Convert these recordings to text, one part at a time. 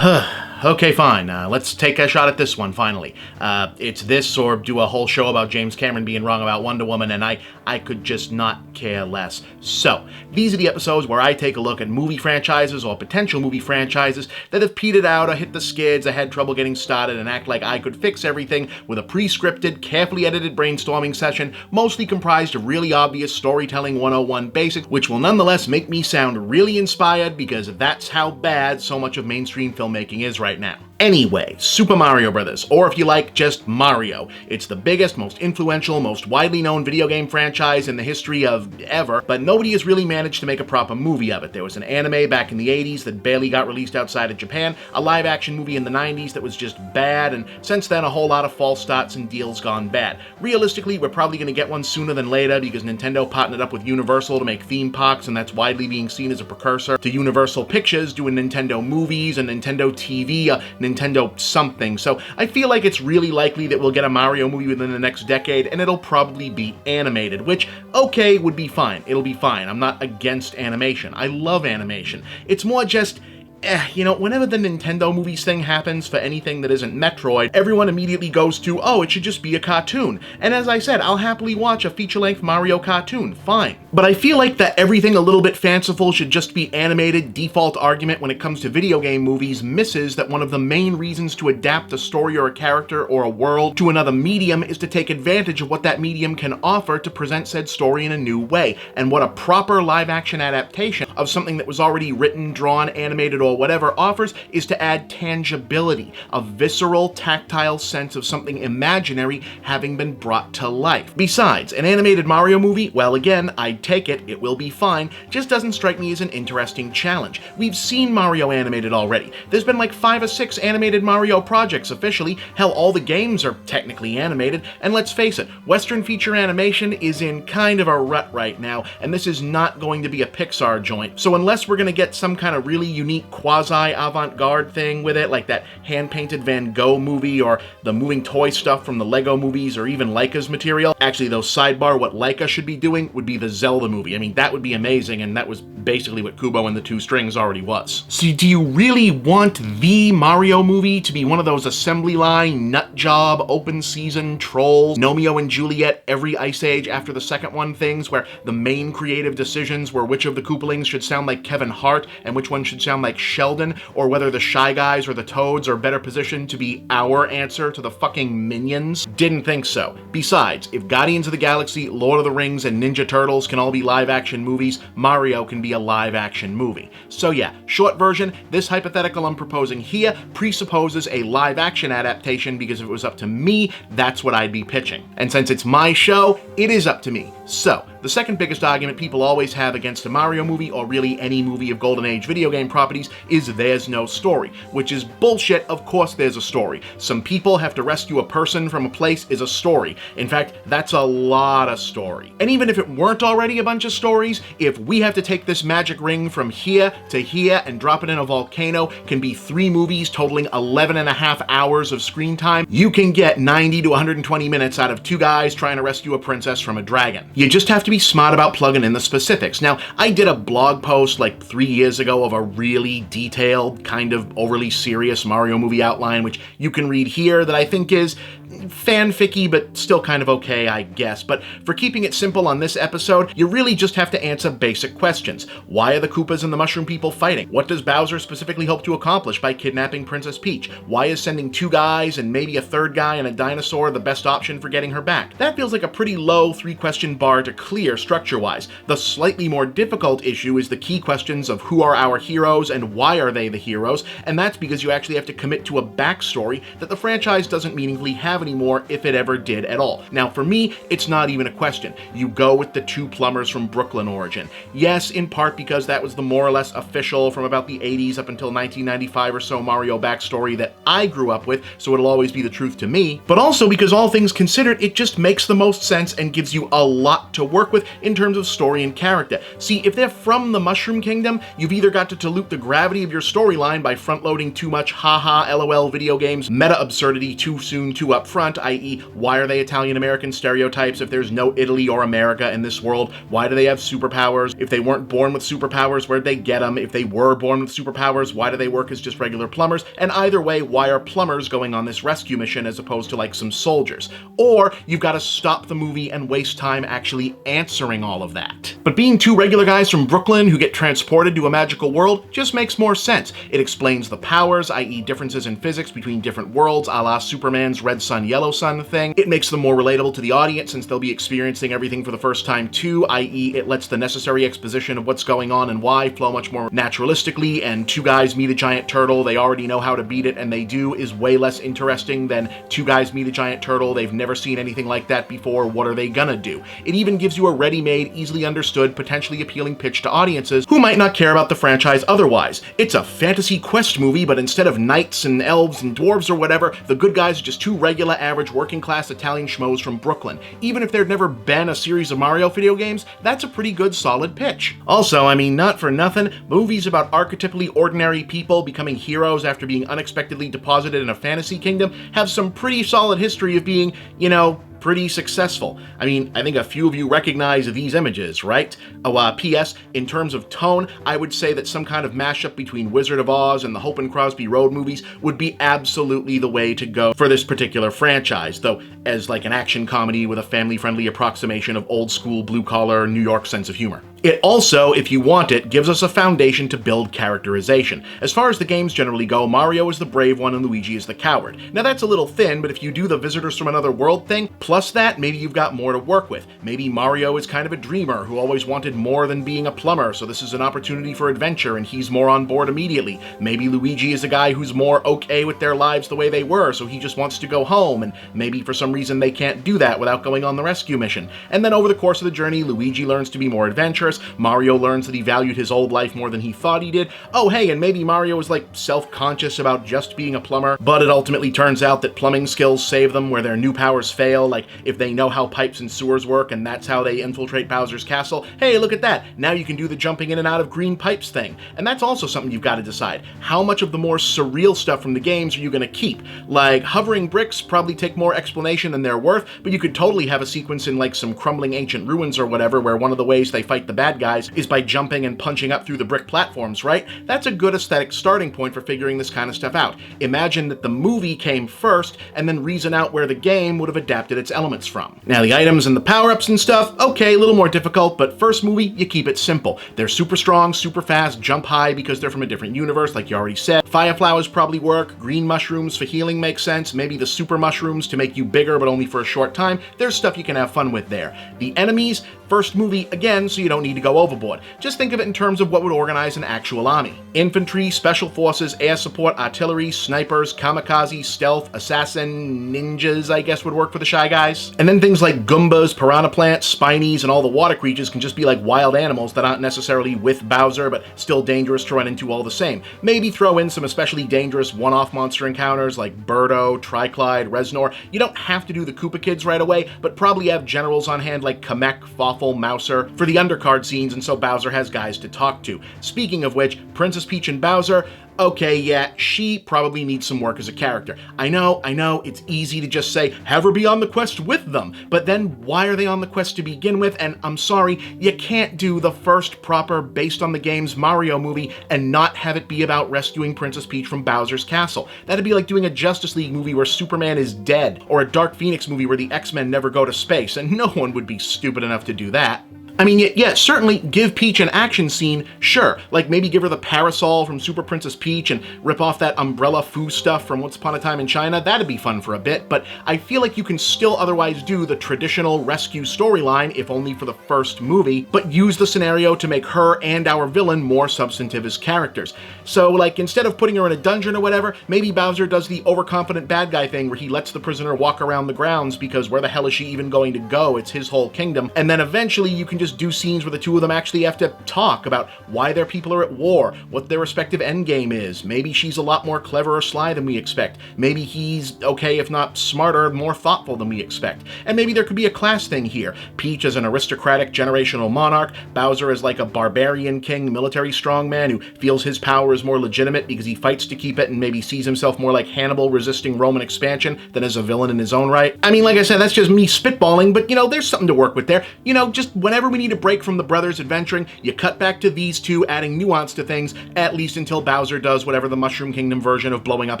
Okay, fine. Let's take a shot at this one, finally. It's this or do a whole show about James Cameron being wrong about Wonder Woman, and I could just not care less. So, these are the episodes where I take a look at movie franchises or potential movie franchises that have petered out or hit the skids or had trouble getting started and act like I could fix everything with a pre-scripted, carefully edited brainstorming session, mostly comprised of really obvious storytelling 101 basics, which will nonetheless make me sound really inspired because that's how bad so much of mainstream filmmaking is right now. Anyway, Super Mario Bros., or if you like, just Mario. It's the biggest, most influential, most widely known video game franchise in the history of ever, but nobody has really managed to make a proper movie of it. There was an anime back in the 80s that barely got released outside of Japan, a live-action movie in the 90s that was just bad, and since then a whole lot of false starts and deals gone bad. Realistically, we're probably going to get one sooner than later because Nintendo partnered up with Universal to make theme parks, and that's widely being seen as a precursor to Universal Pictures doing Nintendo movies and Nintendo TV, Nintendo something, so I feel like it's really likely that we'll get a Mario movie within the next decade, and it'll probably be animated, which, okay, would be fine. It'll be fine. I'm not against animation. I love animation. It's more just, whenever the Nintendo movies thing happens for anything that isn't Metroid, everyone immediately goes to, oh, it should just be a cartoon. And as I said, I'll happily watch a feature-length Mario cartoon, fine. But I feel like that everything a little bit fanciful should just be animated default argument when it comes to video game movies misses that one of the main reasons to adapt a story or a character or a world to another medium is to take advantage of what that medium can offer to present said story in a new way. And what a proper live-action adaptation of something that was already written, drawn, animated, or whatever offers is to add tangibility, a visceral, tactile sense of something imaginary having been brought to life. Besides, an animated Mario movie, well again, I'd take it, it will be fine, just doesn't strike me as an interesting challenge. We've seen Mario animated already. There's been like 5 or 6 animated Mario projects officially, hell, all the games are technically animated, and let's face it, Western feature animation is in kind of a rut right now, and this is not going to be a Pixar joint. So unless we're gonna get some kind of really unique quasi-avant-garde thing with it, like that hand-painted Van Gogh movie or the moving toy stuff from the Lego movies or even Leica's material. Actually, though, sidebar, what Leica should be doing would be the Zelda movie. I mean, that would be amazing, and that was basically what Kubo and the Two Strings already was. So do you really want the Mario movie to be one of those assembly line, nut job, open season, trolls, Romeo and Juliet, every Ice Age after the second one things, where the main creative decisions were which of the Koopalings should sound like Kevin Hart and which one should sound like Sheldon, or whether the Shy Guys or the Toads are better positioned to be our answer to the fucking Minions? Didn't think so. Besides, if Guardians of the Galaxy, Lord of the Rings, and Ninja Turtles can all be live-action movies, Mario can be a live-action movie. So yeah, short version, this hypothetical I'm proposing here presupposes a live-action adaptation because if it was up to me, that's what I'd be pitching. And since it's my show, it is up to me. So, the second biggest argument people always have against a Mario movie, or really any movie of Golden Age video game properties, is there's no story. Which is bullshit, of course there's a story. Some people have to rescue a person from a place is a story. In fact, that's a lot of story. And even if it weren't already a bunch of stories, if we have to take this magic ring from here to here and drop it in a volcano, can be 3 movies totaling 11.5 hours of screen time, you can get 90 to 120 minutes out of 2 guys trying to rescue a princess from a dragon. You just have to be smart about plugging in the specifics. Now, I did a blog post like 3 years ago of a really detailed, kind of overly serious Mario movie outline, which you can read here, that I think is fanficky, but still kind of okay, I guess. But for keeping it simple on this episode, you really just have to answer basic questions. Why are the Koopas and the Mushroom People fighting? What does Bowser specifically hope to accomplish by kidnapping Princess Peach? Why is sending 2 guys and maybe a 3rd guy and a dinosaur the best option for getting her back? That feels like a pretty low 3-question bar to clear structure-wise. The slightly more difficult issue is the key questions of who are our heroes and why are they the heroes, and that's because you actually have to commit to a backstory that the franchise doesn't meaningfully have anymore, if it ever did at all. Now, for me, it's not even a question. You go with the 2 plumbers from Brooklyn origin. Yes, in part because that was the more or less official from about the 80s up until 1995 or so Mario backstory that I grew up with, so it'll always be the truth to me, but also because all things considered, it just makes the most sense and gives you a lot to work with in terms of story and character. See, if they're from the Mushroom Kingdom, you've either got to dilute the gravity of your storyline by front-loading too much haha LOL video games meta absurdity too soon too up front, i.e., why are they Italian-American stereotypes if there's no Italy or America in this world? Why do they have superpowers? If they weren't born with superpowers, where'd they get them? If they were born with superpowers, why do they work as just regular plumbers? And either way, why are plumbers going on this rescue mission as opposed to like some soldiers? Or you've got to stop the movie and waste time actually answering all of that. But being two regular guys from Brooklyn who get transported to a magical world just makes more sense. It explains the powers, i.e. differences in physics between different worlds, a la Superman's red sun, yellow sun thing. It makes them more relatable to the audience since they'll be experiencing everything for the first time too, i.e. it lets the necessary exposition of what's going on and why flow much more naturalistically, and two guys meet a giant turtle, they already know how to beat it and they do, is way less interesting than two guys meet a giant turtle, they've never seen anything like that before, what are they gonna do? It even gives you a ready-made, easily understood, potentially appealing pitch to audiences who might not care about the franchise otherwise. It's a fantasy quest movie, but instead of knights and elves and dwarves or whatever, the good guys are just two regular, average, working-class Italian schmoes from Brooklyn. Even if there'd never been a series of Mario video games, that's a pretty good, solid pitch. Also, I mean, not for nothing, movies about archetypally ordinary people becoming heroes after being unexpectedly deposited in a fantasy kingdom have some pretty solid history of being, you know, pretty successful. I mean, I think a few of you recognize these images, right? Oh, P.S. In terms of tone, I would say that some kind of mashup between Wizard of Oz and the Hope and Crosby Road movies would be absolutely the way to go for this particular franchise, though as like an action comedy with a family-friendly approximation of old-school blue-collar New York sense of humor. It also, if you want it, gives us a foundation to build characterization. As far as the games generally go, Mario is the brave one and Luigi is the coward. Now that's a little thin, but if you do the visitors from another world thing, plus that, maybe you've got more to work with. Maybe Mario is kind of a dreamer who always wanted more than being a plumber, so this is an opportunity for adventure and he's more on board immediately. Maybe Luigi is a guy who's more okay with their lives the way they were, so he just wants to go home, and maybe for some reason they can't do that without going on the rescue mission. And then over the course of the journey, Luigi learns to be more adventurous, Mario learns that he valued his old life more than he thought he did. Oh hey, and maybe Mario is like self-conscious about just being a plumber, but it ultimately turns out that plumbing skills save them where their new powers fail, like if they know how pipes and sewers work and that's how they infiltrate Bowser's castle. Hey, look at that, now you can do the jumping in and out of green pipes thing. And that's also something you've got to decide. How much of the more surreal stuff from the games are you going to keep? Like hovering bricks probably take more explanation than they're worth, but you could totally have a sequence in like some crumbling ancient ruins or whatever where one of the ways they fight the bad guys is by jumping and punching up through the brick platforms, right? That's a good aesthetic starting point for figuring this kind of stuff out. Imagine that the movie came first and then reason out where the game would have adapted its elements from. Now the items and the power-ups and stuff, okay, a little more difficult, but first movie, you keep it simple. They're super strong, super fast, jump high because they're from a different universe, like you already said. Fire flowers probably work, green mushrooms for healing makes sense, maybe the super mushrooms to make you bigger but only for a short time. There's stuff you can have fun with there. The enemies, first movie again, so you don't need to go overboard. Just think of it in terms of what would organize an actual army. Infantry, special forces, air support, artillery, snipers, kamikaze, stealth, assassin, ninjas, I guess would work for the Shy Guys. And then things like Goombas, piranha plants, spinies, and all the water creatures can just be like wild animals that aren't necessarily with Bowser, but still dangerous to run into all the same. Maybe throw in some especially dangerous one-off monster encounters like Birdo, Triclide, Reznor. You don't have to do the Koopa Kids right away, but probably have generals on hand like Kamek, Fawful, Mouser for the undercard scenes, and so Bowser has guys to talk to. Speaking of which, Princess Peach and Bowser, okay, yeah, she probably needs some work as a character. I know, it's easy to just say, have her be on the quest with them, but then why are they on the quest to begin with? And I'm sorry, you can't do the first proper, based on the game's Mario movie and not have it be about rescuing Princess Peach from Bowser's castle. That'd be like doing a Justice League movie where Superman is dead, or a Dark Phoenix movie where the X-Men never go to space, and no one would be stupid enough to do that. I mean, yeah, certainly give Peach an action scene, sure. Like maybe give her the parasol from Super Princess Peach and rip off that umbrella foo stuff from Once Upon a Time in China. That'd be fun for a bit, but I feel like you can still otherwise do the traditional rescue storyline, if only for the first movie, but use the scenario to make her and our villain more substantive as characters. So like instead of putting her in a dungeon or whatever, maybe Bowser does the overconfident bad guy thing where he lets the prisoner walk around the grounds because where the hell is she even going to go? It's his whole kingdom. And then eventually you can just just do scenes where the two of them actually have to talk about why their people are at war, what their respective endgame is. Maybe she's a lot more clever or sly than we expect. Maybe he's okay, if not smarter, more thoughtful than we expect. And maybe there could be a class thing here. Peach as an aristocratic generational monarch, Bowser as like a barbarian king, military strongman who feels his power is more legitimate because he fights to keep it and maybe sees himself more like Hannibal resisting Roman expansion than as a villain in his own right. I mean, like I said, that's just me spitballing, but there's something to work with there. Just whenever we need a break from the brothers adventuring, you cut back to these two adding nuance to things, at least until Bowser does whatever the Mushroom Kingdom version of blowing up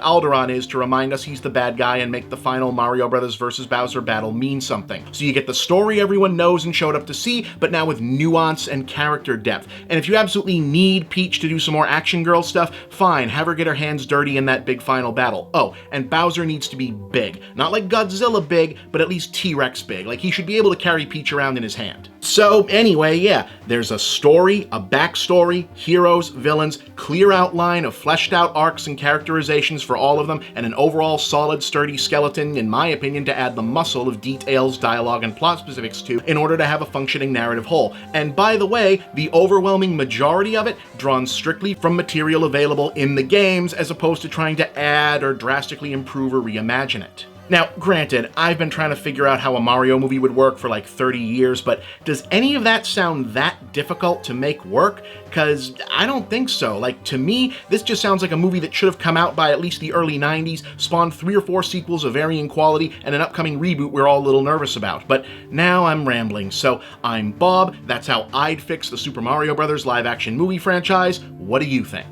Alderaan is to remind us he's the bad guy and make the final Mario Brothers vs. Bowser battle mean something. So you get the story everyone knows and showed up to see, but now with nuance and character depth. And if you absolutely need Peach to do some more action girl stuff, fine, have her get her hands dirty in that big final battle. Oh, and Bowser needs to be big. Not like Godzilla big, but at least T-Rex big. Like he should be able to carry Peach around in his hand. So anyway, yeah, there's a story, a backstory, heroes, villains, clear outline of fleshed out arcs and characterizations for all of them, and an overall solid, sturdy skeleton, in my opinion, to add the muscle of details, dialogue, and plot specifics to in order to have a functioning narrative whole. And by the way, the overwhelming majority of it drawn strictly from material available in the games as opposed to trying to add or drastically improve or reimagine it. Now, granted, I've been trying to figure out how a Mario movie would work for like 30 years, but does any of that sound that difficult to make work? Because I don't think so. Like, to me, this just sounds like a movie that should have come out by at least the early 90s, spawned 3 or 4 sequels of varying quality, and an upcoming reboot we're all a little nervous about. But now I'm rambling, so I'm Bob. That's how I'd fix the Super Mario Bros. Live-action movie franchise. What do you think?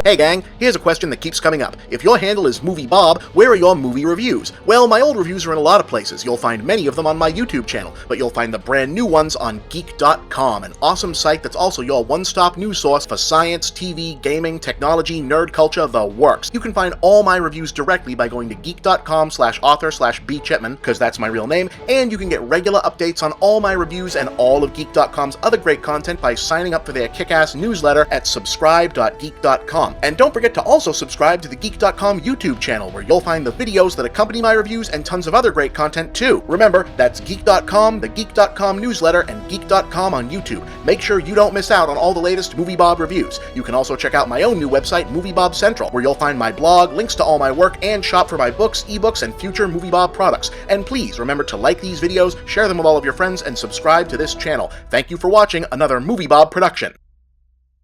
Hey gang, here's a question that keeps coming up. If your handle is MovieBob, where are your movie reviews? Well, my old reviews are in a lot of places. You'll find many of them on my YouTube channel, but you'll find the brand new ones on Geek.com, an awesome site that's also your one-stop news source for science, TV, gaming, technology, nerd culture, the works. You can find all my reviews directly by going to geek.com/author/bchipman, because that's my real name, and you can get regular updates on all my reviews and all of Geek.com's other great content by signing up for their kick-ass newsletter at subscribe.geek.com. And don't forget to also subscribe to the Geek.com YouTube channel, where you'll find the videos that accompany my reviews and tons of other great content too. Remember, that's Geek.com, the Geek.com newsletter, and Geek.com on YouTube. Make sure you don't miss out on all the latest MovieBob reviews. You can also check out my own new website, MovieBob Central, where you'll find my blog, links to all my work, and shop for my books, ebooks, and future MovieBob products. And please remember to like these videos, share them with all of your friends, and subscribe to this channel. Thank you for watching another MovieBob production.